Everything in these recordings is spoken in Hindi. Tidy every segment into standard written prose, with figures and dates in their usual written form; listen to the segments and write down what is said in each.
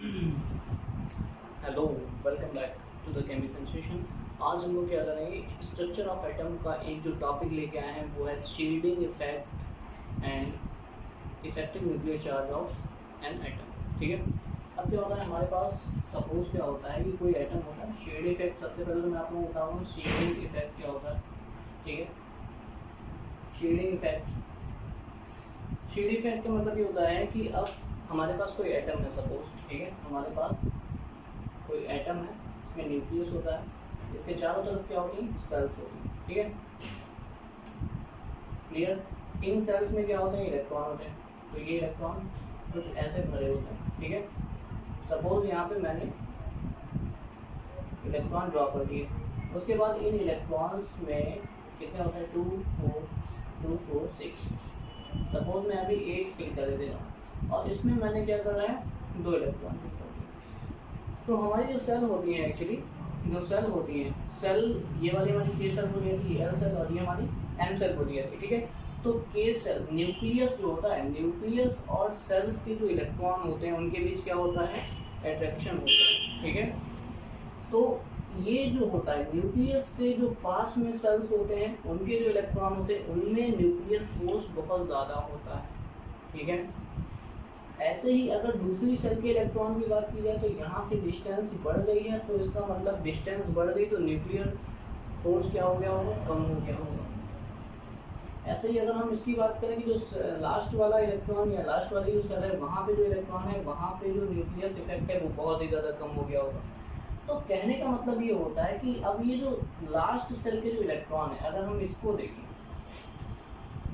Hello, welcome back to the chemi sensation. आज हम लोग क्या करेंगे, स्ट्रक्चर ऑफ एटम का एक जो टॉपिक लेके आए हैं वो है shielding effect and effective nuclear charge of an atom. ठीक है। अब क्या होता है हमारे पास, सपोज क्या होता है कि कोई एटम होता है, शेड इफेक्ट। सबसे पहले तो मैं आप लोगों को बताऊँगा शेडिंग इफेक्ट क्या होता है। ठीक है। शेडिंग इफेक्ट, शेड इफेक्ट का मतलब ये होता है कि अब हमारे पास कोई एटम है सपोज। ठीक है। हमारे पास कोई एटम है, इसमें न्यूक्लियस होता है, इसके चारों तरफ क्या होती है, सेल्स होती है। ठीक है, क्लियर। इन सेल्स में क्या होते हैं, इलेक्ट्रॉन होते हैं। तो ये इलेक्ट्रॉन कुछ ऐसे भरे होते हैं। ठीक है। सपोज यहाँ पे मैंने इलेक्ट्रॉन ड्रॉ कर दिए, उसके बाद इन इलेक्ट्रॉन्स में कितने होते हैं, 2 4 6। सपोज मैं अभी 8 फिल कर दे रहा हूँ और इसमें मैंने क्या करा है, 2 इलेक्ट्रॉन। तो हमारी जो सेल होती है, एक्चुअली जो सेल होती है, सेल ये वाली हमारी के सेल बोली जाती है, एल सेल, और ये हमारी एम सेल बोली जाती है। ठीक है। तो के सेल, न्यूक्लियस जो होता है, न्यूक्लियस और सेल्स के जो इलेक्ट्रॉन होते हैं उनके बीच क्या होता है, अट्रैक्शन होता है। ठीक है। तो ये जो होता है, न्यूक्लियस से जो पास में सेल्स होते हैं उनके जो इलेक्ट्रॉन होते हैं उनमें न्यूक्लियर फोर्स बहुत ज़्यादा होता है। ठीक है। ऐसे ही अगर दूसरी सेल के इलेक्ट्रॉन की बात की जाए तो यहाँ से डिस्टेंस बढ़ गई है, तो इसका मतलब डिस्टेंस बढ़ गई तो न्यूक्लियर फोर्स क्या हो गया होगा, कम हो गया होगा। ऐसे ही अगर हम इसकी बात करें कि जो लास्ट वाला इलेक्ट्रॉन या लास्ट वाली जो सेल है वहाँ पे जो इलेक्ट्रॉन है, वहाँ पे जो न्यूक्लियस इफेक्ट है वो बहुत ही ज़्यादा कम हो गया होगा। तो कहने का मतलब ये होता है कि अब ये जो लास्ट सेल के जो इलेक्ट्रॉन है, अगर हम इसको देखें,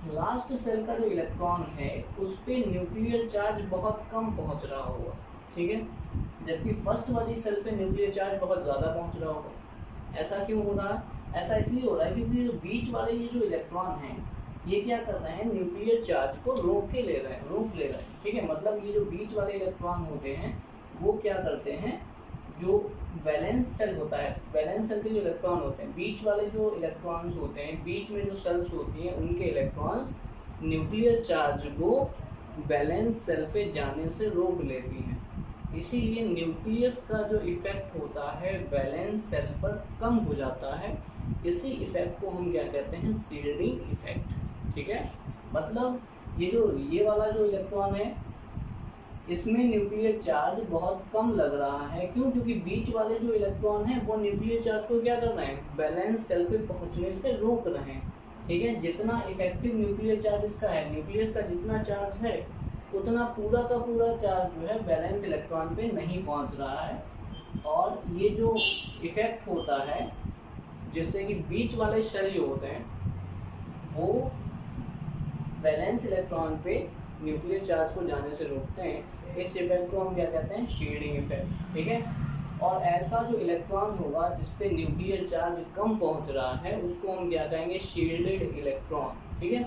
लास्ट सेल का जो इलेक्ट्रॉन है उस पर न्यूक्लियर चार्ज बहुत कम पहुंच रहा होगा। ठीक है। जबकि फर्स्ट वाली सेल पे न्यूक्लियर चार्ज बहुत ज़्यादा पहुंच रहा होगा। ऐसा क्यों हो रहा है? ऐसा इसलिए हो रहा है क्योंकि जो बीच वाले ये जो इलेक्ट्रॉन हैं ये क्या कर रहे हैं, न्यूक्लियर चार्ज को रोक ले रहे हैं। ठीक है। मतलब ये जो बीच वाले इलेक्ट्रॉन होते हैं वो क्या करते हैं, जो वैलेंस सेल होता है, वैलेंस सेल के जो इलेक्ट्रॉन होते हैं, बीच वाले जो इलेक्ट्रॉन्स होते हैं, बीच में जो सेल्स होती हैं उनके इलेक्ट्रॉन्स न्यूक्लियर चार्ज को वैलेंस सेल पे जाने से रोक लेती हैं। इसीलिए न्यूक्लियस का जो इफेक्ट होता है वैलेंस सेल पर कम हो जाता है। इसी इफेक्ट को हम क्या कहते हैं, शील्डिंग इफेक्ट। ठीक है। मतलब ये वाला जो इलेक्ट्रॉन है इसमें न्यूक्लियर चार्ज बहुत कम लग रहा है। क्यों? क्योंकि बीच वाले जो इलेक्ट्रॉन हैं वो न्यूक्लियर चार्ज को क्या कर रहे हैं, बैलेंस सेल पे पहुंचने से रोक रहे हैं। ठीक है। जितना इफेक्टिव न्यूक्लियर चार्ज इसका है, न्यूक्लियस का जितना चार्ज है उतना पूरा का पूरा चार्ज जो है बैलेंस इलेक्ट्रॉन पे नहीं पहुंच रहा है। और ये जो इफेक्ट होता है जिससे कि बीच वाले सेल जो होते हैं वो बैलेंस इलेक्ट्रॉन पे न्यूक्लियर चार्ज को जाने से रोकते हैं, इस इफेक्ट को हम क्या कहते हैं, शील्डिंग इफेक्ट। ठीक है। और ऐसा जो इलेक्ट्रॉन होगा जिसपे न्यूक्लियर चार्ज कम पहुंच रहा है उसको हम क्या कहेंगे, शील्डेड इलेक्ट्रॉन। ठीक है।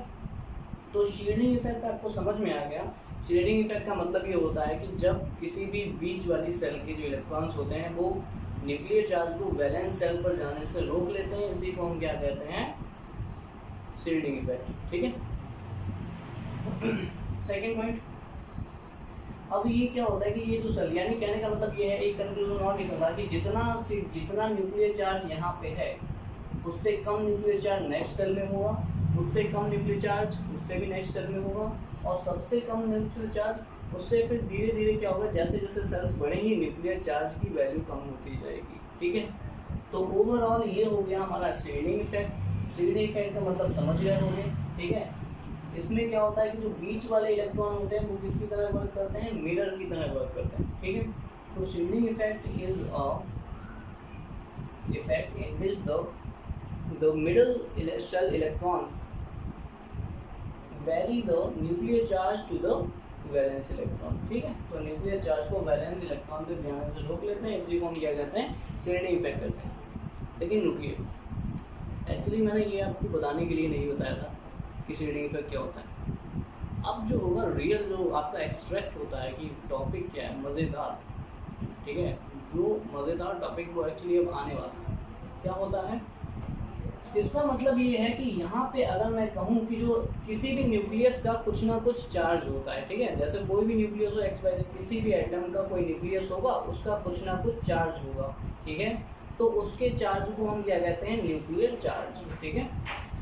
तो शील्डिंग इफेक्ट आपको समझ में आ गया। शील्डिंग इफेक्ट का मतलब ये होता है कि जब किसी भी बीच वाली सेल के जो इलेक्ट्रॉन्स होते हैं वो न्यूक्लियर चार्ज को वैलेंस सेल पर जाने से रोक लेते हैं, इसी को हम क्या कहते हैं, शील्डिंग इफेक्ट। ठीक है। सेकेंड पॉइंट, अब ये क्या होता है कि ये जो सेल, यानी कहने का मतलब ये है, एक कंक्लूजन और निकल रहा है कि जितना न्यूक्लियर चार्ज यहाँ पे है उससे कम न्यूक्लियर चार्ज नेक्स्ट सेल में होगा, उससे कम न्यूक्लियर चार्ज उससे भी नेक्स्ट सेल में होगा, और सबसे कम न्यूक्लियर चार्ज उससे फिर धीरे धीरे क्या होगा, जैसे जैसे सेल्स बढ़ेंगी न्यूक्लियर चार्ज की वैल्यू कम होती जाएगी। ठीक है। तो ओवरऑल ये हो गया हमारा शील्डिंग इफेक्ट। शील्डिंग इफेक्ट का मतलब समझ गए होंगे। ठीक है। इसमें क्या होता है कि जो बीच वाले इलेक्ट्रॉन होते हैं वो किसकी तरह वर्क करते हैं, मिरर की तरह वर्क करते हैं। ठीक है। तो shielding effect is a effect in which the middle shell electrons vary the nuclear charge to the valence electron. ठीक है। तो न्यूक्लियर चार्ज को वैलेंस इलेक्ट्रॉन पे जाने से रोक लेते हैं, इसी को हम क्या कहते हैं, शील्डिंग इफेक्ट करते हैं। लेकिन रुकिए, एक्चुअली मैंने ये आपको बताने के लिए नहीं बताया था कि शील्डिंग इफेक्ट क्या होता है। अब जो होगा रियल जो आपका एक्सट्रैक्ट होता है कि टॉपिक क्या है, मज़ेदार। ठीक है। जो मज़ेदार टॉपिक वो एक्चुअली अब आने वाला है। क्या होता है इसका मतलब ये है कि यहाँ पे अगर मैं कहूँ कि जो किसी भी न्यूक्लियस का कुछ ना कुछ चार्ज होता है, ठीक है, जैसे कोई भी न्यूक्लियस हो एक्स वाई जेड, किसी भी एटम का कोई न्यूक्लियस होगा, उसका कुछ ना कुछ चार्ज होगा, ठीक है, तो उसके चार्ज को हम क्या कहते हैं, न्यूक्लियर चार्ज, ठीक है।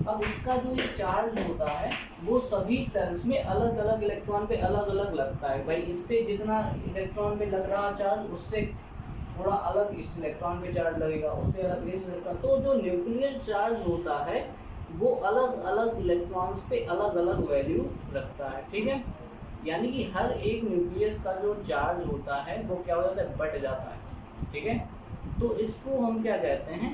अब इसका जो ये चार्ज होता है वो सभी सेल्स में अलग अलग इलेक्ट्रॉन पे अलग अलग लगता है। भाई इस पे जितना इलेक्ट्रॉन पे लग रहा चार्ज उससे थोड़ा अलग इस इलेक्ट्रॉन पे चार्ज लगेगा, उससे अलग इस इलेक्ट्रॉन। तो जो न्यूक्लियर चार्ज होता है वो अलग अलग इलेक्ट्रॉन्स पे अलग अलग वैल्यू रखता है, ठीक है। यानी कि हर एक न्यूक्लियस का जो चार्ज होता है वो क्या हो जाता है, बट जाता है, ठीक है। तो इसको हम क्या कहते हैं,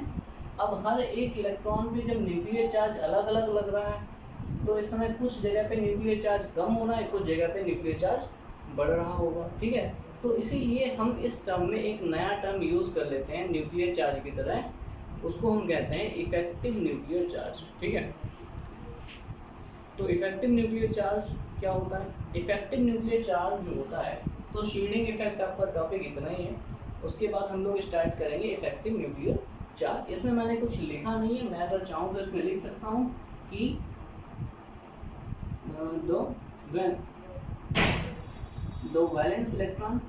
अब हर एक इलेक्ट्रॉन पे जब न्यूक्लियर चार्ज अलग अलग लग रहा है तो इस समय कुछ जगह पे न्यूक्लियर चार्ज कम होना है, कुछ जगह पे न्यूक्लियर चार्ज बढ़ रहा होगा, ठीक है। तो इसीलिए हम इस टर्म में एक नया टर्म यूज कर लेते हैं न्यूक्लियर चार्ज की तरह, उसको हम कहते हैं इफेक्टिव न्यूक्लियर चार्ज, ठीक है। तो इफेक्टिव न्यूक्लियर चार्ज क्या होता है, इफेक्टिव न्यूक्लियर चार्ज जो होता है, तो शील्डिंग इफेक्ट आपका टॉपिक इतना ही है, उसके बाद हम लोग स्टार्ट करेंगे इफेक्टिव न्यूक्लियर चार्ज। इसमें मैंने कुछ लिखा नहीं है, मैं अगर चाहूँ तो इसमें लिख सकता हूँ कि दो valence electron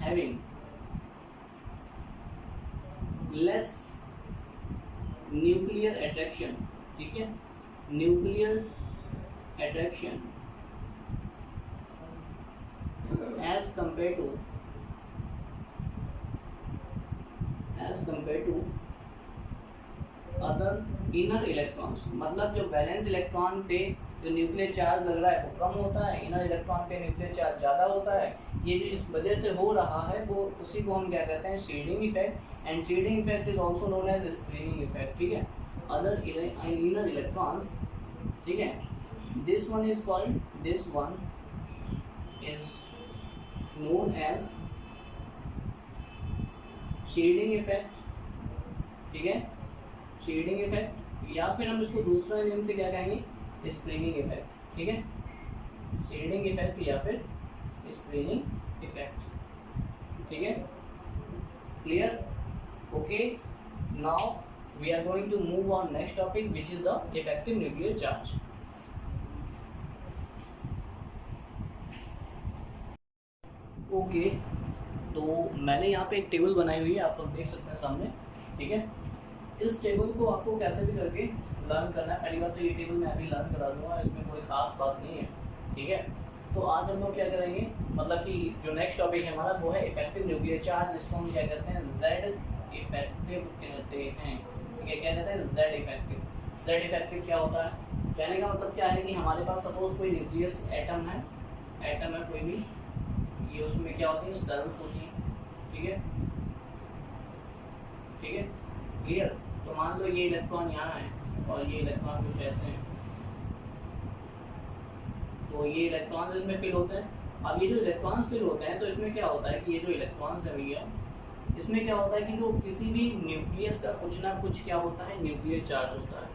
having less nuclear attraction, ठीक है, nuclear attraction as compared to other inner electrons. मतलब जो बैलेंस इलेक्ट्रॉन पे जो न्यूक्लियर चार्ज लग रहा है वो कम होता है, इनर इलेक्ट्रॉन पे न्यूक्लियर चार्ज ज़्यादा होता है। ये जो इस वजह से हो रहा है वो उसी को हम क्या कहते हैं, shielding effect. And shielding effect is also known as screening effect, ठीक है। अदर इनर इलेक्ट्रॉन्स, ठीक है, this one is known as shielding effect, ठीक है, शील्डिंग इफेक्ट, या फिर हम इसको दूसरा नेम से क्या कहेंगे, स्क्रीनिंग इफेक्ट, ठीक है, शील्डिंग इफेक्ट या फिर स्क्रीनिंग इफेक्ट, ठीक है। Clear? Okay, now we are going to move on next topic which is the effective nuclear charge. Okay, तो मैंने यहाँ पे एक टेबल बनाई हुई है, आप लोग देख सकते हैं सामने, ठीक है। इस टेबल को आपको कैसे भी करके लर्न करना है। पहली बात तो ये टेबल मैं अभी लर्न करा दूंगा, इसमें कोई खास बात नहीं है, ठीक है। तो आज हम लोग क्या करेंगे, मतलब कि जो नेक्स्ट टॉपिक है हमारा वो है इफेक्टिव न्यूक्लियर चार्ज, जिसको हम क्या कहते हैं, जेड इफेक्टिव कहते हैं, ठीक है। क्या कहते हैं, जेड इफेक्टिव। जेड इफेक्टिव क्या होता है, कहने का मतलब क्या है कि हमारे पास सपोज कोई न्यूक्लियस एटम है कोई भी, ये उसमें क्या होती है, सेल्स होती है, ठीक है, ठीक है, क्लियर। तो मान लो ये इलेक्ट्रॉन यहाँ है और ये इलेक्ट्रॉन कुछ ऐसे हैं, तो ये इलेक्ट्रॉन इसमें फिल होते हैं। अब ये जो इलेक्ट्रॉन्स फिल होते हैं तो इसमें क्या होता है कि ये जो इलेक्ट्रॉन्स है भैया, इसमें क्या होता है कि जो किसी भी न्यूक्लियस का कुछ ना कुछ क्या होता है, न्यूक्लियर चार्ज होता है,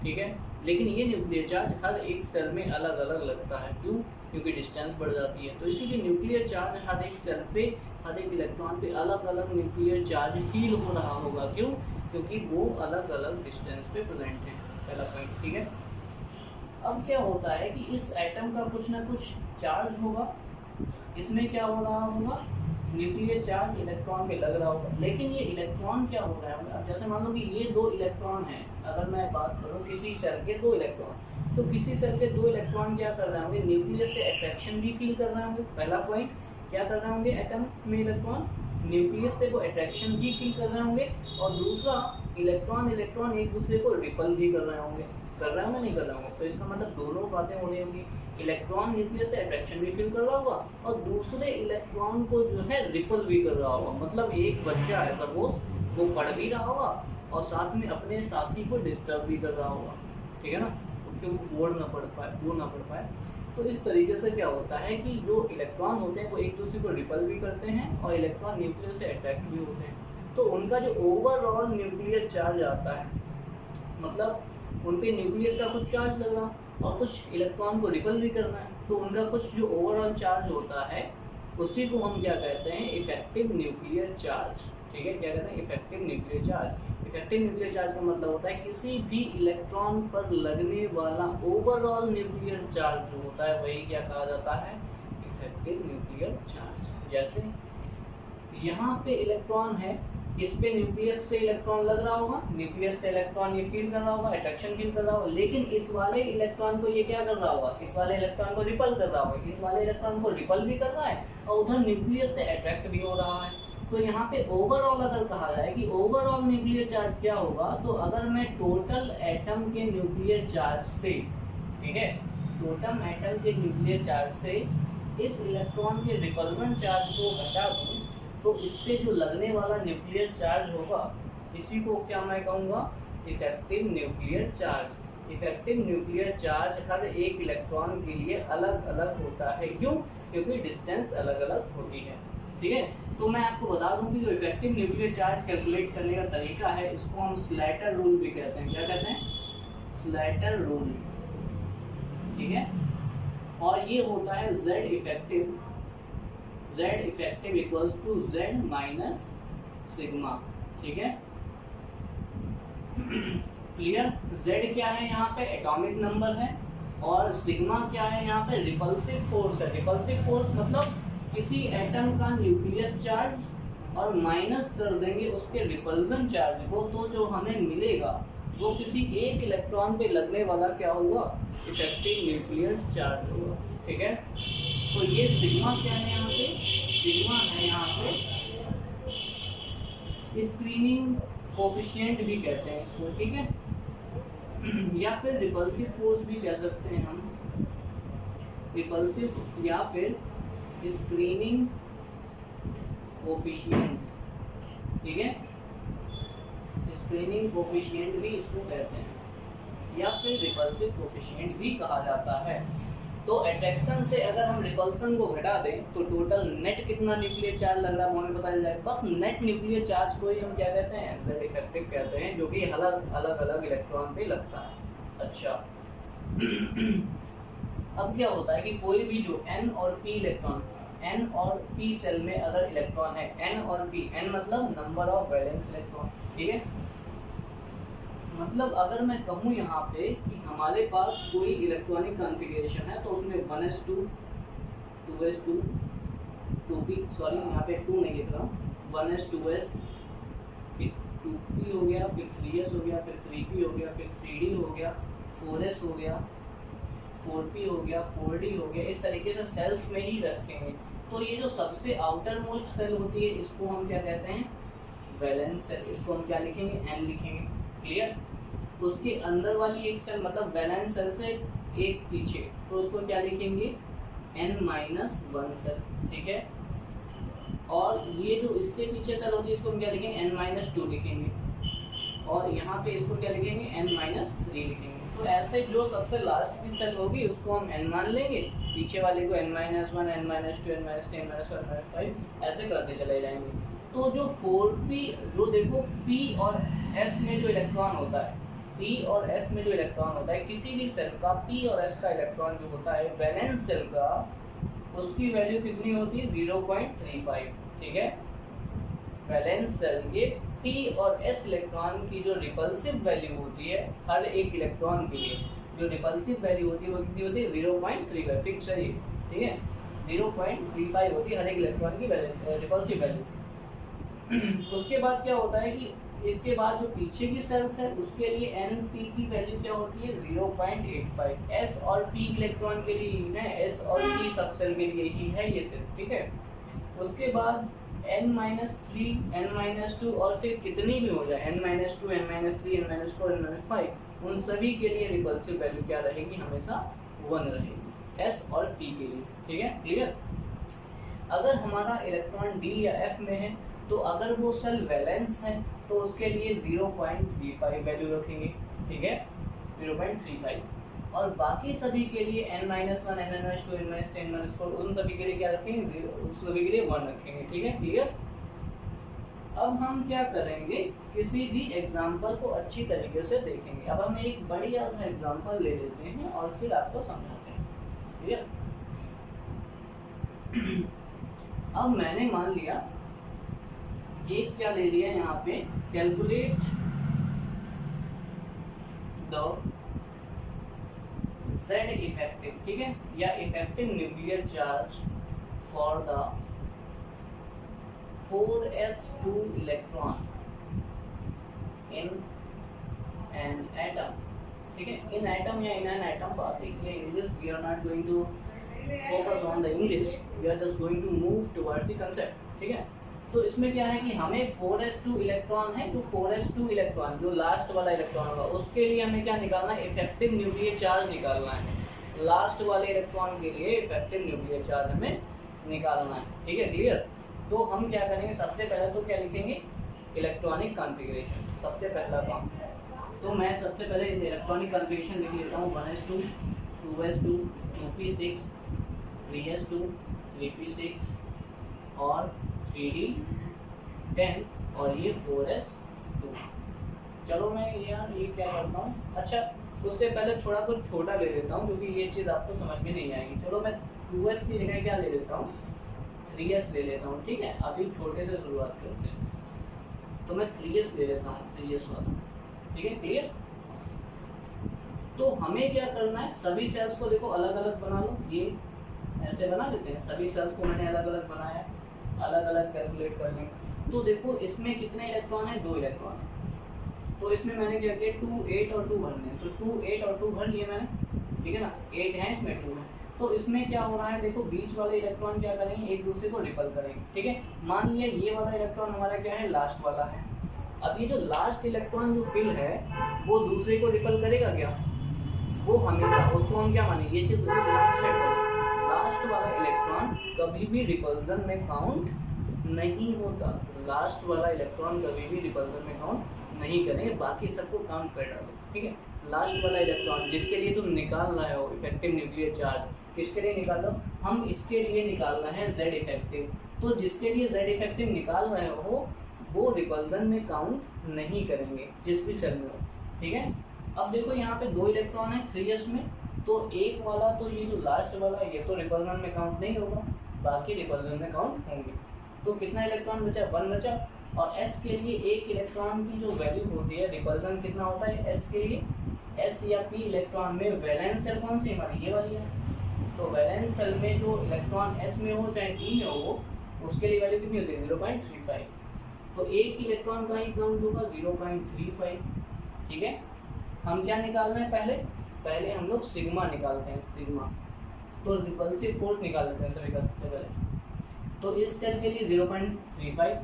ठीक है। लेकिन ये न्यूक्लियर चार्ज हर एक सेल में अलग अलग लगता है, क्यों, क्योंकि डिस्टेंस बढ़ जाती है। तो इसीलिए न्यूक्लियर चार्ज हर एक सेल पे, हर एक इलेक्ट्रॉन पे अलग अलग न्यूक्लियर चार्ज फील हो रहा होगा, क्यों, क्योंकि वो अलग अलग डिस्टेंस पे प्रेजेंट है, पहला पॉइंट, ठीक है। अब क्या होता है कि इस एटम का कुछ ना कुछ चार्ज होगा, इसमें क्या हो रहा होगा, न्यूक्लियर चार्ज इलेक्ट्रॉन पे लग रहा होगा। लेकिन ये इलेक्ट्रॉन क्या हो रहा है, अब जैसे मान लो कि ये दो इलेक्ट्रॉन हैं, अगर मैं बात करूँ किसी सेल के दो इलेक्ट्रॉन, तो किसी सेल के दो इलेक्ट्रॉन क्या कर रहे होंगे, न्यूक्लियस से अट्रैक्शन भी फील कर रहे होंगे। पहला पॉइंट, क्या कर रहे होंगे, एटम में इलेक्ट्रॉन न्यूक्लियस से वो अट्रैक्शन भी फील कर रहे होंगे, और दूसरा इलेक्ट्रॉन एक दूसरे को रिपल भी कर रहे होंगे, नहीं कर रहे होंगे। तो इसका मतलब दोनों बातें हो रही होंगी, इलेक्ट्रॉन न्यूक्लियस से अट्रैक्शन भी फील कर रहा होगा और दूसरे इलेक्ट्रॉन को जो है रिपल भी कर रहा होगा। मतलब एक बच्चा है सपोज, वो पढ़ भी रहा होगा और साथ में अपने साथी को डिस्टर्ब भी कर रहा होगा, ठीक है ना, क्योंकि वो बोर ना पढ़ पाए। तो इस तरीके से क्या होता है कि जो इलेक्ट्रॉन होते हैं वो एक दूसरे को रिपल भी करते हैं और इलेक्ट्रॉन न्यूक्लियस से अट्रैक्ट भी होते हैं। तो उनका जो ओवरऑल न्यूक्लियर चार्ज आता है, मतलब उन पे न्यूक्लियस का कुछ चार्ज लगा और कुछ इलेक्ट्रॉन को रिपल भी करना है, तो उनका कुछ जो ओवरऑल चार्ज होता है उसी को हम क्या कहते हैं, इफेक्टिव न्यूक्लियर चार्ज। ठीक है, क्या कहते हैं, effective nuclear charge. Effective nuclear charge का मतलब होता है किसी भी इलेक्ट्रॉन पर लगने वाला ओवरऑल न्यूक्लियर चार्ज जो होता है वही क्या कहा जाता है, इफेक्टिव न्यूक्लियर चार्ज। जैसे यहाँ पे इलेक्ट्रॉन है, इस पे न्यूक्लियस से इलेक्ट्रॉन लग रहा होगा, न्यूक्लियस से इलेक्ट्रॉन ये फील कर रहा होगा, अट्रैक्शन फील कर रहा होगा, लेकिन इस वाले इलेक्ट्रॉन को ये क्या कर रहा होगा, इस वाले इलेक्ट्रॉन को रिपल कर रहा होगा, इस वाले इलेक्ट्रॉन को रिपल भी कर रहा है और उधर न्यूक्लियस से अट्रैक्ट भी हो रहा है। तो यहाँ पे ओवरऑल अगर कहा जाए कि ओवरऑल न्यूक्लियर चार्ज क्या होगा, तो अगर मैं टोटल एटम के न्यूक्लियर चार्ज से, ठीक है, टोटल एटम के न्यूक्लियर चार्ज से इस इलेक्ट्रॉन के रिपल्सन चार्ज को हटा दूं, तो इस पे जो लगने वाला न्यूक्लियर चार्ज होगा इसी को क्या मैं कहूँगा, effective nuclear charge. Effective nuclear charge हर एक इलेक्ट्रॉन के लिए अलग अलग होता है। क्यों? क्योंकि डिस्टेंस अलग अलग होती है। ठीक है, तो मैं आपको बता दूं कि जो इफेक्टिव न्यूक्लियर चार्ज कैलकुलेट करने का तरीका है इसको हम स्लैटर रूल भी कहते हैं। क्या कहते हैं? Slater rule. ठीक है, और ये होता है Z effective equals to Z minus sigma. ठीक है, क्लियर? Z क्या है यहाँ पे, एटॉमिक नंबर है, और सिग्मा क्या है यहाँ पे, रिपल्सिव फोर्स है। रिपल्सिव फोर्स मतलब किसी एटम का न्यूक्लियर चार्ज और माइनस कर देंगे उसके रिपल्सन चार्ज को, तो जो हमें मिलेगा वो किसी एक इलेक्ट्रॉन पे लगने वाला क्या होगा, इफेक्टिव न्यूक्लियर चार्ज होगा। ठीक है, तो ये सिग्मा क्या है यहाँ पे, सिग्मा है यहाँ पे स्क्रीनिंग कोफिशिएंट भी कहते हैं इसको। ठीक है, या फिर रिपल्सिव फोर्स भी कह सकते हैं हम, रिपल्सिव या फिर स्क्रीनिंग कोफिशिएंट। ठीक है, स्क्रीनिंग कोफिशिएंट भी इसको कहते हैं, या फिर रिपल्सिव कोफिशिएंट भी कहा जाता है। तो अट्रैक्शन से अगर हम रिपल्सन को घटा दें तो टोटल नेट कितना न्यूक्लियर चार्ज लग रहा है वो हमें पता चल जाए। बस नेट न्यूक्लियर चार्ज को ही हम क्या कहते हैं, Z इफेक्टिव कहते हैं, जो कि अलग अलग इलेक्ट्रॉन पे लगता है। अच्छा, अब क्या होता है कि कोई भी जो N और P इलेक्ट्रॉन, N और P सेल में अगर इलेक्ट्रॉन है, N और P, N मतलब नंबर ऑफ वैलेंस इलेक्ट्रॉन। ठीक है, मतलब अगर मैं कहूँ यहाँ पे कि हमारे पास कोई इलेक्ट्रॉनिक कॉन्फ़िगरेशन है तो उसमें 1s2 2s2 2p, सॉरी यहाँ पे 2 नहीं लिख रहा हूँ, 1s 2s फिर 2p हो गया, फिर 3s हो गया, फिर 3p हो गया, फिर 3d हो गया, 4s हो गया, 4p हो गया, 4d हो गया, इस तरीके से सेल्स में ही रखेंगे। तो ये जो सबसे आउटर मोस्ट सेल होती है इसको हम क्या कहते हैं, वैलेंस सेल। इसको हम क्या लिखेंगे, n लिखेंगे। क्लियर? उसके अंदर वाली एक सेल मतलब वैलेंस सेल से एक पीछे, तो उसको क्या लिखेंगे, n-1 सेल। ठीक है, और ये जो इससे पीछे सेल होती है इसको हम क्या लिखेंगे, n-2 लिखेंगे, और यहाँ पे इसको क्या लिखेंगे, n-3 लिखेंगे। तो ऐसे जो सबसे लास्ट की सेल होगी उसको हम n मान लेंगे, पीछे वाले को n-1, n-2, n-3, n-4, n-5 ऐसे करते चले जाएंगे। तो जो 4p, जो देखो p और s में जो इलेक्ट्रॉन होता है, p और s में जो इलेक्ट्रॉन होता है, किसी भी सेल का p और s का इलेक्ट्रॉन जो होता है वैलेंस सेल का, उसकी वैल्यू कितनी होती है, 0.35। ठीक है, वैलेंस सेल के p और s इलेक्ट्रॉन की जो रिपल्सिव वैल्यू होती है हर एक इलेक्ट्रॉन के लिए, जो रिपल्सिव वैल्यू होती है वो कितनी होती है, 0.35 फिक्स है ये। ठीक है, 0.35 होती है हर एक इलेक्ट्रॉन की रिपल्सिव वैल्यू। उसके बाद क्या होता है कि इसके बाद जो पीछे की सेल्स है उसके लिए Np की वैल्यू क्या होती है, 0.85। S और P इलेक्ट्रॉन के लिए ही है, S और P सब सेल के लिए ही है ये सेल। ठीक है, उसके बाद n-3, n-2 और फिर कितनी भी हो जाए, n-2, n-3, n-4, n-5, उन सभी के लिए रिपल्सिव वैल्यू क्या रहेगी, हमेशा 1 रहेगी, S और P के लिए। ठीक है, क्लियर? अगर हमारा इलेक्ट्रॉन D या F में है तो अगर वो सेल वैलेंस है तो उसके लिए 0.35 वैल्यू रखेंगे। ठीक है, 0.35, और बाकी सभी के लिए n-1, n-2, n-3, n-4 उन सभी के लिए क्या रखेंगे, उस सभी के लिए 1 रखेंगे। ठीक है, क्लियर? अब हम क्या करेंगे, किसी भी एग्जाम्पल को अच्छी तरीके से देखेंगे। अब हम एक बढ़िया सा एग्जाम्पल ले लेते हैं और फिर आपको समझाते हैं। ठीक है, अब मैंने मान लिया एक क्या ले लिया यहाँ पे, कैलकुलेट द Z इफेक्टिव, ठीक है, या effective nuclear charge for the 4s2 electron in an atom, ठीक है, इन एटम या इन एन एटम। बात देखिए English, we are not going to focus on the English, we are just going to move towards the concept, ठीक है। तो इसमें क्या है कि हमें 4s2 इलेक्ट्रॉन है, तो 4s2 इलेक्ट्रॉन जो लास्ट वाला इलेक्ट्रॉन होगा उसके लिए हमें क्या निकालना है, इफेक्टिव न्यूक्लियर चार्ज निकालना है। लास्ट वाले इलेक्ट्रॉन के लिए इफेक्टिव न्यूक्लियर चार्ज हमें निकालना है, ठीक है, क्लियर। तो हम क्या करेंगे, सबसे पहले तो क्या लिखेंगे, इलेक्ट्रॉनिक कॉन्फ़िगरेशन, सबसे पहला काम। तो मैं सबसे पहले इलेक्ट्रॉनिक कॉन्फ़िगरेशन लिख लेता हूँ, 1s2 2s2 2p6 3s2 3p6 और 3d10 और ये 4s2। चलो मैं यार ये क्या करता हूँ, अच्छा उससे पहले थोड़ा कुछ छोटा ले लेता हूँ क्योंकि ये चीज़ आपको समझ में नहीं आएगी। चलो मैं 2s की जगह क्या ले लेता हूँ, 3s ले लेता हूँ, ठीक है। अभी छोटे से शुरुआत करते हैं, तो मैं 3s ले लेता हूँ, 3s वाला, ठीक है, क्लियर। तो हमें क्या करना है, सभी सेल्स को देखो अलग अलग बना लो, ये ऐसे बना लेते हैं, सभी सेल्स को मैंने अलग अलग बनाया, अलग अलग कैलकुलेट कर लेंगे। तो देखो इसमें कितने इलेक्ट्रॉन है, 2 इलेक्ट्रॉन है। तो इसमें मैंने क्या किया, 2 8 और 2 भरने, तो 2 8 और 2 भर लिए मैंने, ठीक है ना, 8 है इसमें 2 है। तो इसमें क्या हो रहा है, देखो बीच वाले इलेक्ट्रॉन क्या करेंगे, एक दूसरे को रिपल करेंगे, ठीक है। मान लिया ये वाला इलेक्ट्रॉन हमारा क्या है, लास्ट वाला है। अब ये जो लास्ट इलेक्ट्रॉन जो फिल है वो दूसरे को रिपल करेगा क्या, वो हमेशा, उसको हम क्या मानेंगे, ये चीज सेट करो, लास्ट वाला इलेक्ट्रॉन कभी भी रिपल्सन में काउंट नहीं होता। लास्ट वाला इलेक्ट्रॉन कभी भी रिपल्सन में काउंट नहीं करेंगे, बाकी सबको काउंट कर डालो, ठीक है। लास्ट वाला इलेक्ट्रॉन जिसके लिए तुम निकाल रहे हो इफेक्टिव न्यूक्लियर चार्ज, किसके लिए निकालो, हम इसके लिए निकालना है Z इफेक्टिव। तो जिसके लिए Z इफेक्टिव निकाल रहे हो वो रिपल्सन में काउंट नहीं करेंगे, जिस भी सेल में हो, ठीक है। अब देखो यहाँ पे 2 इलेक्ट्रॉन है 3s में, तो एक वाला, तो ये जो लास्ट वाला ये तो रिपल्सन में काउंट नहीं होगा, बाकी रिपल्सन में काउंट होंगे। तो कितना इलेक्ट्रॉन बचा, 1 बचा। और s के लिए एक इलेक्ट्रॉन की जो वैल्यू होती है, रिपल्सन कितना होता है s के लिए, s या p इलेक्ट्रॉन में वैलेंस सेल कौन सी हमारी, ये वाली है। तो वैलेंस सेल में जो इलेक्ट्रॉन s में हो चाहे p में हो, उसके लिए वैल्यू कितनी होती है, 0.35। तो एक इलेक्ट्रॉन का ही काउंट होगा 0.35, ठीक है। हम क्या निकालना है, पहले हम लोग सिग्मा निकालते हैं, सिग्मा। तो रिपल्सिव फोर्स निकाल लेते हैं सभी का सबसे पहले। तो इस सेल के लिए 0.35,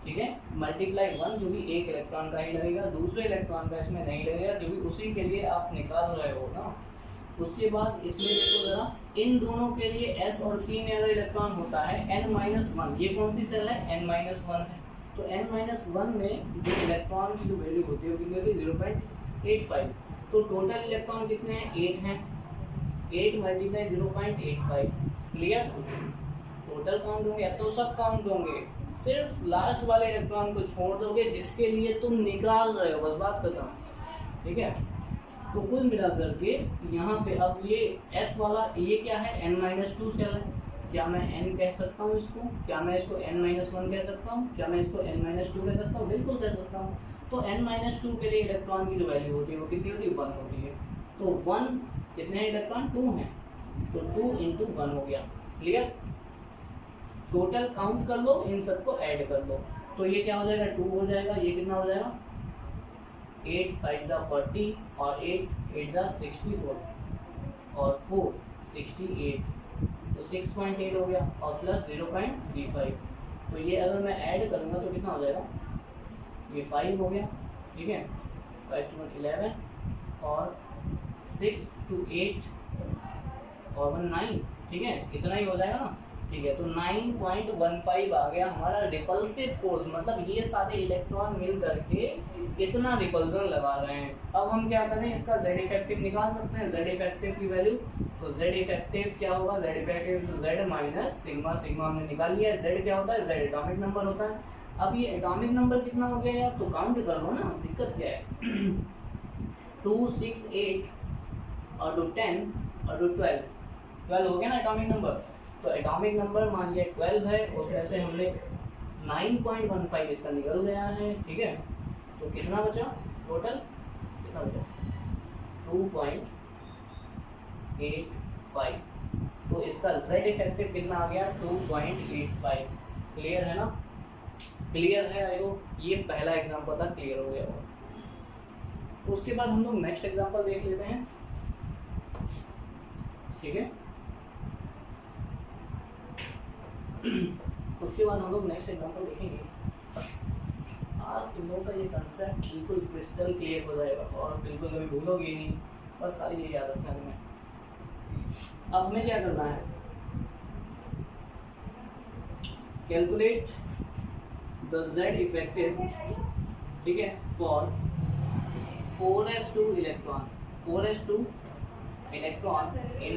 ठीक है, मल्टीप्लाई 1 जो भी एक इलेक्ट्रॉन का ही लगेगा, दूसरे इलेक्ट्रॉन का इसमें नहीं लगेगा क्योंकि उसी के लिए आप निकाल रहे हो ना। उसके बाद इसमें देखो जरा, इन दोनों के लिए s और p में अगर इलेक्ट्रॉन होता है n-1, ये कौन सी सेल है, n-1 है। तो n-1 में जो इलेक्ट्रॉन की जो वैल्यू होती है वो कितनी होती है, 0.85। तो टोटल इलेक्ट्रॉन कितने हैं, 8 हैं, 8 मल्टीप्लाई 0.85, क्लियर। टोटल काउंट होंगे, अब तो सब काउंट होंगे, सिर्फ लास्ट वाले इलेक्ट्रॉन को छोड़ दोगे जिसके लिए तुम निकाल रहे हो, बस बात खत्म, ठीक है। तो कुल मिला करके यहाँ पे अब ये s वाला, ये क्या है, n-2 सेल है। क्या मैं n कह सकता हूँ इसको, क्या मैं इसको n-1 कह सकता हूँ, क्या मैं इसको n-2 कह सकता हूँ, बिल्कुल कह सकता हूँ। तो n-2 के लिए इलेक्ट्रॉन की जो वैल्यू होती है वो कितनी होती है, 1 होती है। तो 1 कितने हैं इलेक्ट्रॉन, 2 हैं, तो 2 × 1 हो गया, क्लियर। टोटल काउंट कर लो, इन सबको ऐड कर लो, तो ये क्या हो जाएगा, 2 हो जाएगा, ये कितना हो जाएगा, 8 5 40 और 8 8 64 और 4 68, तो 6.8 हो गया और प्लस 0.35। तो ये अगर मैं ऐड करूँगा तो कितना हो जाएगा, ये 5 हो गया, ठीक है, 5 × 1 11 और 6 × 8 और 1 9, ठीक है, इतना ही हो जाएगा ना, ठीक है। तो 9.15 आ गया हमारा रिपल्सिव फोर्स, मतलब ये सारे इलेक्ट्रॉन मिल करके कितना रिपल्सन लगा रहे हैं। अब हम क्या करें, इसका Z इफेक्टिव निकाल सकते हैं, Z इफेक्टिव की वैल्यू। तो Z इफेक्टिव क्या होगा, Z effective Z minus sigma, sigma हमने निकाल लिया है। Z क्या होता है, Z एटॉमिक नंबर होता है। अब ये एटॉमिक नंबर कितना हो गया यार, तो काउंट कर लो ना, दिक्कत क्या है। 2 6 8 और 2 10 और 2 12 हो गया ना एटॉमिक नंबर। तो एटॉमिक नंबर मान लिया 12 है, उसमें से हमने 9.15 इसका निकल गया है, ठीक है। तो कितना बचा टोटल, कितना बचा 2.85। तो इसका z इफेक्टिव कितना आ गया 2.85। क्लियर है ना, क्लियर है आई होप। ये पहला एग्जांपल था, क्लियर हो गया होगा। उसके बाद हम लोग नेक्स्ट एग्जांपल देख लेते हैं, ठीक है। उसके बाद हम लोग नेक्स्ट एग्जांपल देखेंगे। आज तुम लोगों का ये कंसेप्ट बिल्कुल क्रिस्टल क्लियर हो जाएगा और बिल्कुल कभी भूलोगे नहीं, बस खाली ये याद रखना है। अब हमें क्या करना है, कैलकुलेट द z इफेक्टिव, ठीक है, for 4s2 electron, 4s2 electron in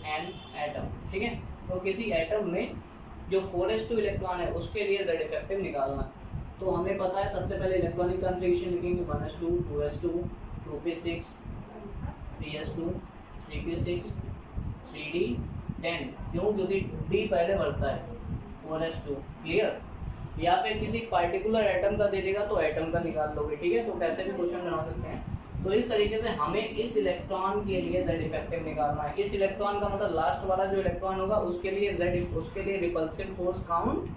an atom, ठीक है। तो किसी एटम में जो 4s2 इलेक्ट्रॉन है उसके लिए z इफेक्टिव निकालना। तो हमें पता है सबसे पहले इलेक्ट्रॉनिक कॉन्फ़िगरेशन लिखेंगे 1s2 2s2 2p6 3s2 3p6 3d10, क्यों, क्योंकि d पहले बढ़ता है 4s2, क्लियर। या फिर किसी पार्टिकुलर एटम का दे देगा तो एटम का निकाल लोगे, ठीक है। तो कैसे भी क्वेश्चन बना सकते हैं। तो इस तरीके से हमें इस इलेक्ट्रॉन के लिए z इफेक्टिव निकालना है। इस इलेक्ट्रॉन का मतलब लास्ट वाला जो इलेक्ट्रॉन होगा उसके लिए z, उसके लिए रिपल्सिव फोर्स काउंट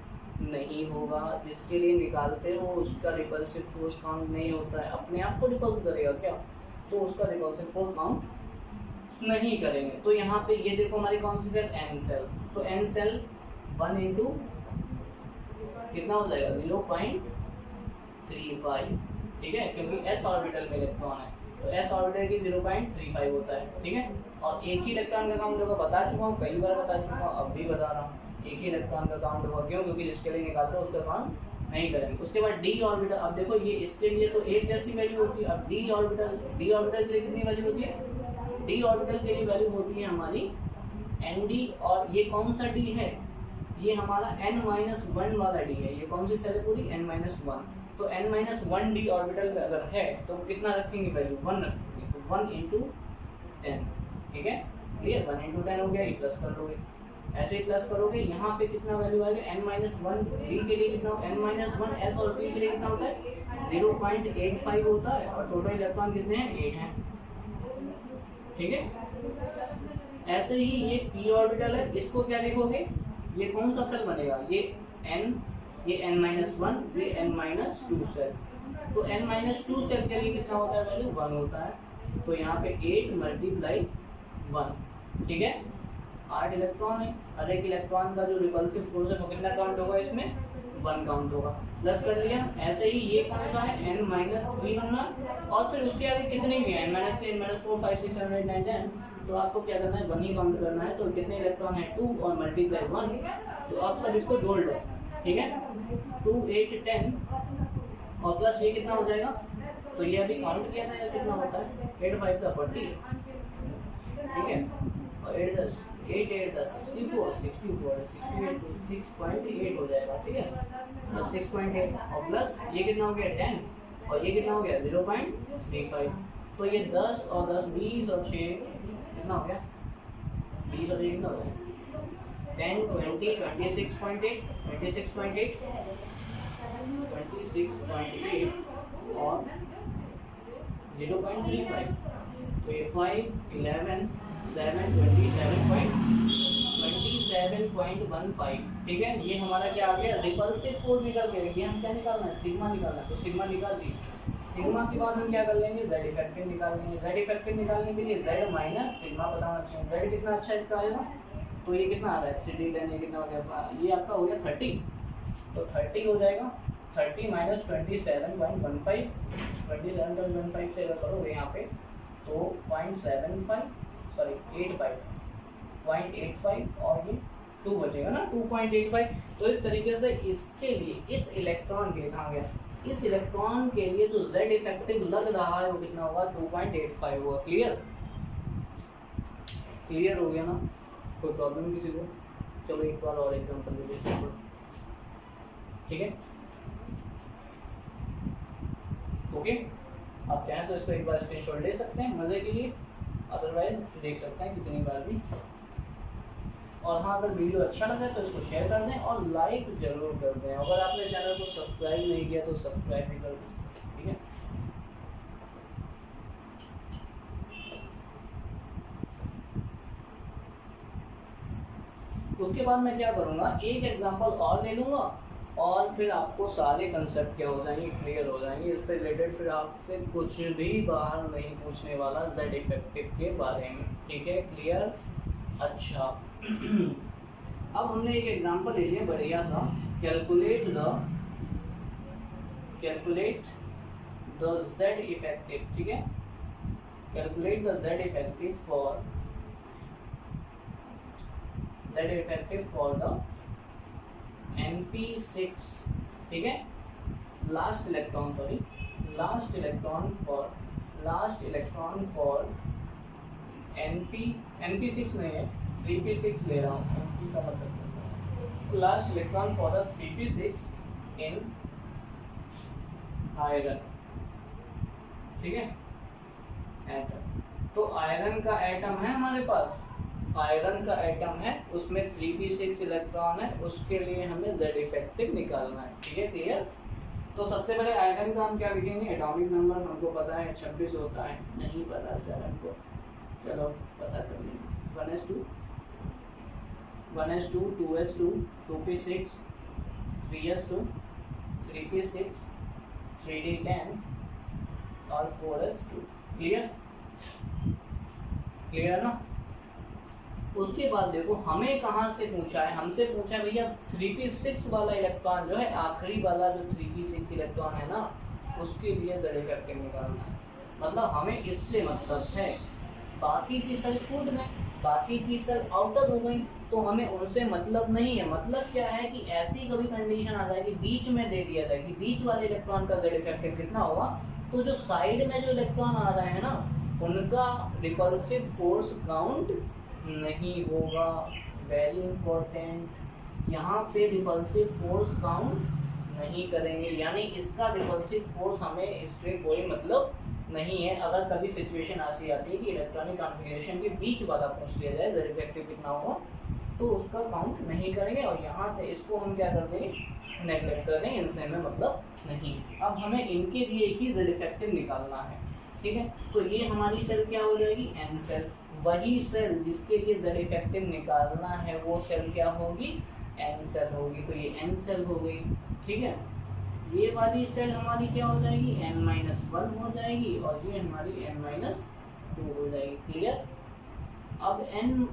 नहीं होगा। जिसके लिए निकालते हो उसका रिपल्सिव फोर्स काउंट नहीं होता है, अपने आप को रिपल्स करेगा क्या, तो उसका रिपल्सिव फोर्स काउंट नहीं करेंगे। तो यहाँ पे ये देखो हमारी कौन सी सेल, एन सेल। तो एन सेल 1 इंटू कितना हो जाएगा 0.35, ठीक है, क्योंकि s ऑर्बिटल में इलेक्ट्रॉन है तो s ऑर्बिटल की 0.35 होता है, ठीक है। और एक ही इलेक्ट्रॉन का काउंट होगा, बता चुका हूँ कई बार बता चुका हूँ, अब भी बता रहा हूँ, एक ही इलेक्ट्रॉन का काउंट होगा, क्यों, क्योंकि जिसके लिए निकालते हैं उसका काउंट नहीं करेंगे। उसके बाद डी ऑर्बिटल, अब देखो ये इसके लिए तो एक जैसी वैल्यू होती है। अब डी ऑर्बिटल के लिए कितनी वैल्यू होती है, डी ऑर्बिटल के लिए वैल्यू होती है हमारी nd, और ये कौन सा d है, ये हमारा n-1 वाला d है। ये कौन सी सेल है पूरी, n-1। तो n-1 d ऑर्बिटल में अगर है तो कितना रखेंगे वैल्यू, 1 रखेंगे। तो 1 इंटू 10, ठीक है, क्लियर। 1 इंटू 10 हो गया, ये प्लस कर लोगे, ऐसे ही प्लस करोगे। यहाँ पे कितना वैल्यू आएगा, n-1 d के लिए कितना, n-1 s और p के लिए कितना होता है 0.85 होता है, और टोटल इलेक्ट्रॉन कितने हैं, 8 हैं, ठीक है। ऐसे ही ये p ऑर्बिटल है, इसको क्या लिखोगे, ये कौन सा सेल बनेगा, ये n, ये n-1, ये n-2 सेल। तो n-2 सेल के लिए कितना होता है वैल्यू, 1 होता है। तो यहाँ पे 8 मल्टीप्लाई 1, ठीक है। 8 इलेक्ट्रॉन है, हर एक इलेक्ट्रॉन का जो रिपल्सिव फोर्स है वो कितना काउंट होगा, इसमें 1 काउंट होगा, प्लस कर लिया। ऐसे ही ये कौन सा है, n-3 बनना, और फिर उसके आगे कितने भी हैं, n-3 n-4 5 6 7 8 9 10, तो आपको क्या करना है, 1 ही काउंट करना है। तो कितने इलेक्ट्रॉन है, 2 और मल्टीप्लाई 1, तो आप सब इसको जोड़ लो, ठीक है। 2 8 10 और प्लस ये कितना हो जाएगा, तो ये अभी काउंट किया था, कितना होता है 8 5 का 40, ठीक है, और 8 10 64 6.8 हो जाएगा, ठीक है। अब 6.8 और प्लस ये कितना हो गया 10, और ये कितना हो गया 0.35। तो ये 10 और 10 20 और 6 कितना हो गया, 20 और 6 कितना हो गया 10 20 26.8 और 0.35। तो ये 5 11 7 27.15, ठीक है। ये हमारा क्या आ गया, रिपल्सिव फोर्स निकल गया। ये हम क्या निकालना है, सिग्मा निकालना है। तो सिग्मा निकाल दी, सिग्मा के बाद हम क्या कर लेंगे, z इफेक्टिव निकाल लेंगे। z इफेक्टिव निकालने के लिए z माइनस सिग्मा पता होना चाहिए। z कितना अच्छा इसका आएगा, तो ये कितना आ रहा है 3d लेने, कितना हो गया, ये आपका हो गया 30, तो 30 हो जाएगा। 30 माइनस 27.15, 27.15 से अगर करोगे यहाँ पे तो 0.85 और ये 2 बचेगा ना, 2.85। तो इस तरीके से इसके लिए, इस इलेक्ट्रॉन के लिए कहा गया, इस इलेक्ट्रॉन के लिए जो z इफेक्टिव लग रहा है वो कितना होगा 2.85 होगा। क्लियर, क्लियर हो गया ना, कोई प्रॉब्लम किसी को। चलो एक बार और एग्जांपल ले लेते हैं, ठीक है, ओके। आप चाहें तो इसको एक बार स्क्रीनशॉट ले सकते हैं मजे के लिए, अदरवाइज देख सकते हैं कितनी बार भी, और हाँ, अगर वीडियो अच्छा लगा तो इसको शेयर कर दें और लाइक जरूर कर दें। अगर आपने चैनल को सब्सक्राइब नहीं किया तो सब्सक्राइब भी कर दें, ठीक है। उसके बाद मैं क्या करूँगा, एक एग्जांपल और ले लूँगा और फिर आपको सारे कंसेप्ट क्या हो जाएंगे, क्लियर हो जाएंगे। इससे रिलेटेड फिर आपसे कुछ भी बाहर नहीं पूछने वाला जेड इफेक्टिव के बारे में, ठीक है, क्लियर। अच्छा अब हमने एक एग्जांपल ले लिया बढ़िया सा, कैलकुलेट द जेड इफेक्टिव, ठीक है, calculate the Z effective for the NP6, ठीक है, लास्ट इलेक्ट्रॉन फॉर NP6 नहीं है, 3p6 ले रहा हूँ, NP का मतलब last electron for the 3p6 in iron, ठीक है, एटम। तो आयरन का एटम है हमारे पास, आयरन का एटम है, उसमें 3p6 इलेक्ट्रॉन है, उसके लिए हमें जेड इफेक्टिव निकालना है, ठीक है, क्लियर। तो सबसे पहले आयरन का हम क्या लिखेंगे, एटॉमिक नंबर हमको पता है 26 होता है, नहीं पता सर हमको, चलो पता कर लेंगे, 1s2 2s2 2p6 3s2 3p6 3d10 और 4s2, क्लियर है ना। उसके बाद देखो हमें कहाँ से पूछा है, हमसे पूछा है भैया 3p6 वाला इलेक्ट्रॉन जो है, आखिरी वाला जो 3p6 इलेक्ट्रॉन है ना, उसके लिए जेड इफेक्टिव निकालना है। मतलब हमें इससे मतलब है, बाकी की सेल छूट गए, बाकी की सेल आउटर हो गई, तो हमें उनसे मतलब नहीं है। मतलब क्या है कि ऐसी कभी कंडीशन आ जाए कि बीच में दे दिया जाए कि बीच वाले इलेक्ट्रॉन का जेड इफेक्टिव कितना होगा, तो जो साइड में जो इलेक्ट्रॉन आ रहे हैं ना, उनका रिपल्सिव फोर्स काउंट नहीं होगा। वेरी इंपॉर्टेंट, यहाँ पे रिपल्सिव फोर्स काउंट नहीं करेंगे, यानी इसका रिपल्सिव फोर्स हमें इससे कोई मतलब नहीं है। अगर कभी सिचुएशन ऐसी आती है कि इलेक्ट्रॉनिक कॉन्फ़िगरेशन के बीच वाला पूछ लिया जाए जेड इफेक्टिव कितना होगा, तो उसका काउंट नहीं करेंगे और यहाँ से इसको हम क्या कर देंगे, नेगलेक्ट कर देंगे, इनसे हमें मतलब नहीं। अब हमें इनके लिए ही जेड इफेक्टिव निकालना है, ठीक है। तो ये हमारी सेल क्या हो जाएगी, एन सेल। वही सेल जिसके लिए जेड इफेक्टिव निकालना है वो सेल क्या होगी, एन सेल होगी। तो ये एन सेल हो गई, ठीक है। ये वाली सेल हमारी क्या हो जाएगी, n-1 हो जाएगी और ये हमारी n-2 हो जाएगी, क्लियर। अब n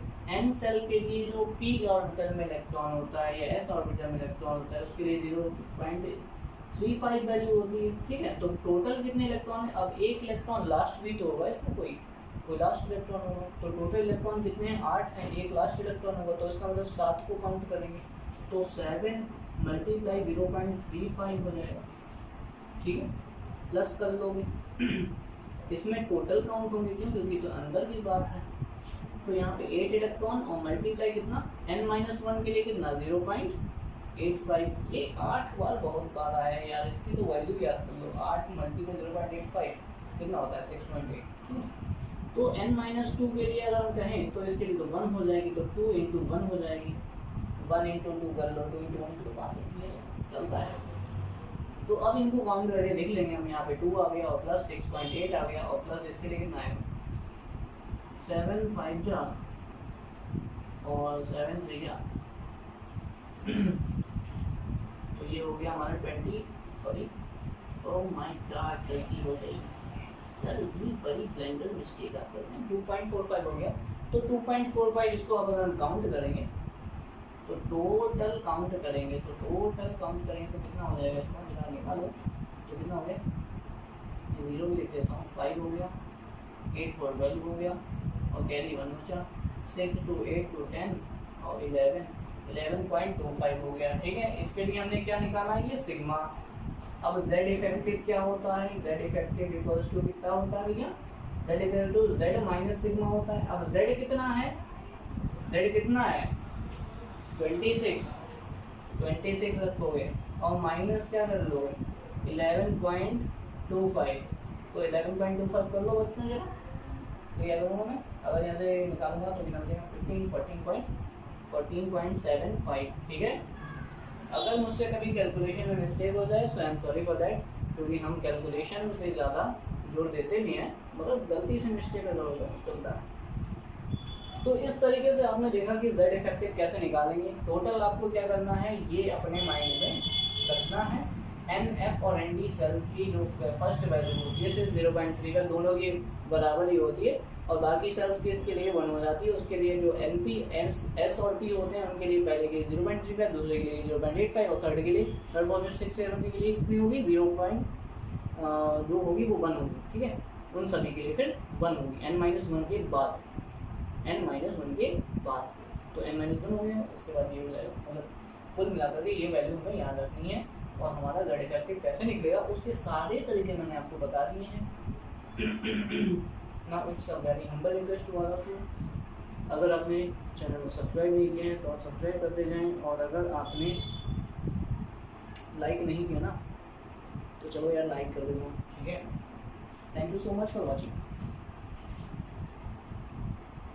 सेल के लिए जो p ऑर्बिटल में इलेक्ट्रॉन होता है या s ऑर्बिटल में इलेक्ट्रॉन होता है, उसके लिए 0.35 वैल्यू होती है, ठीक है। तो टोटल कितने इलेक्ट्रॉन है, अब एक इलेक्ट्रॉन लास्ट भी तो होगा, इसमें कोई लास्ट इलेक्ट्रॉन होगा, तो टोटल इलेक्ट्रॉन कितने हैं, 8 हैं, एक लास्ट इलेक्ट्रॉन होगा, तो इसका मतलब 7 को काउंट करेंगे, तो 7 मल्टीप्लाई 0.35 हो जाएगा, ठीक है, प्लस कर लोगे इसमें टोटल काउंट होंगे, क्यों, क्योंकि तो अंदर की बात है। तो यहाँ पे 8 इलेक्ट्रॉन और मल्टीप्लाई कितना, n-1 के लिए कितना 0.85, ये 8 बार बहुत बार आया है यार, इसकी तो वैल्यू याद कर लो, 8 मल्टीप्लाई 0.85 कितना होता है, 6.8। तो n-2 के लिए अगर हम कहें तो इसके लिए तो 1 हो जाएगी, तो 2 × 1 हो जाएगी, 1 × 2 कर लो, 2 × 1 तो 5 चलता है। तो अब इनको काउंट करके देख लेंगे हम, यहाँ पे 2 आ गया और प्लस 6.8 आ गया और प्लस इसके लिए कितना आएगा, 7 5 जा और 7 3 जा तो ये हो गया हमारा 20, सॉरी ओह माय गॉड गलती हो गई सर, इतनी बड़ी ब्लेंडर मिस्टेक आप करते हैं। 2.45 हो गया, तो 2.45 इसको अब अगर हम काउंट करेंगे तो टोटल काउंट करेंगे तो कितना हो जाएगा, इसका जरा निकालो, तो कितना हो गया, ये 0 भी लिख देता हूँ, 5 हो गया, 8 4 12 हो गया और कैरी 1 बचा, 6 2 8 2 10 और 11.25 हो गया, ठीक है। इसके लिए हमने क्या निकाला है, ये सिग्मा। अब जेड इफेक्टिव क्या होता है, जेड इफेक्टिव इक्वल्स टू कितना होता है भैया, Z equal to Z minus sigma होता है। अब जेड कितना है, 26 रखोगे और माइनस क्या कर लोगे 11.25, तो 11.25 कर लो बच्चों जरा, तो याद होगा मैं अगर यहाँ से निकालूंगा तो निकल जाएगा 15 14.5 14.75, ठीक है। अगर मुझसे कभी कैलकुलेशन में मिस्टेक हो जाए so I am sorry for that, क्योंकि हम कैलकुलेशन पे ज़्यादा जोर देते नहीं हैं, मतलब गलती से मिस्टेक अगर हो जाए चलता है। तो इस तरीके से आपने देखा कि z इफेक्टिव कैसे निकालेंगे। टोटल आपको क्या करना है, ये अपने माइंड में रखना है। एन एफ और एन डी सेल की जो फर्स्ट वैल्यू होती है सिर्फ 0.3 का, दोनों की बराबर ही होती है, और बाकी सेल्स के इसके लिए 1 हो जाती है। उसके लिए जो एन पी एस और पी होते हैं उनके लिए पहले के 0.3 का, दूसरे के लिए 0.85 और थर्ड के लिए थर्ड पॉजिटिव 6 के लिए कितनी होगी 0. जो होगी वो 1 होगी, ठीक है। उन सभी के लिए फिर 1 होगी n-1 के बाद, n-1 के बाद, तो n-1 हो गया। इसके बाद ये मतलब कुल मिलाकर के ये वैल्यू हमें याद रखनी है, और हमारा z इफेक्टिव कैसे निकलेगा उसके सारे तरीके मैंने आपको बता दिए हैं। Now it's a very humble request to all of you, अगर आपने चैनल को सब्सक्राइब नहीं किया है तो आप सब्सक्राइब करते जाएं, और अगर आपने लाइक नहीं किया ना तो चलो यार लाइक कर देना, ठीक है। Thank you so much for watching.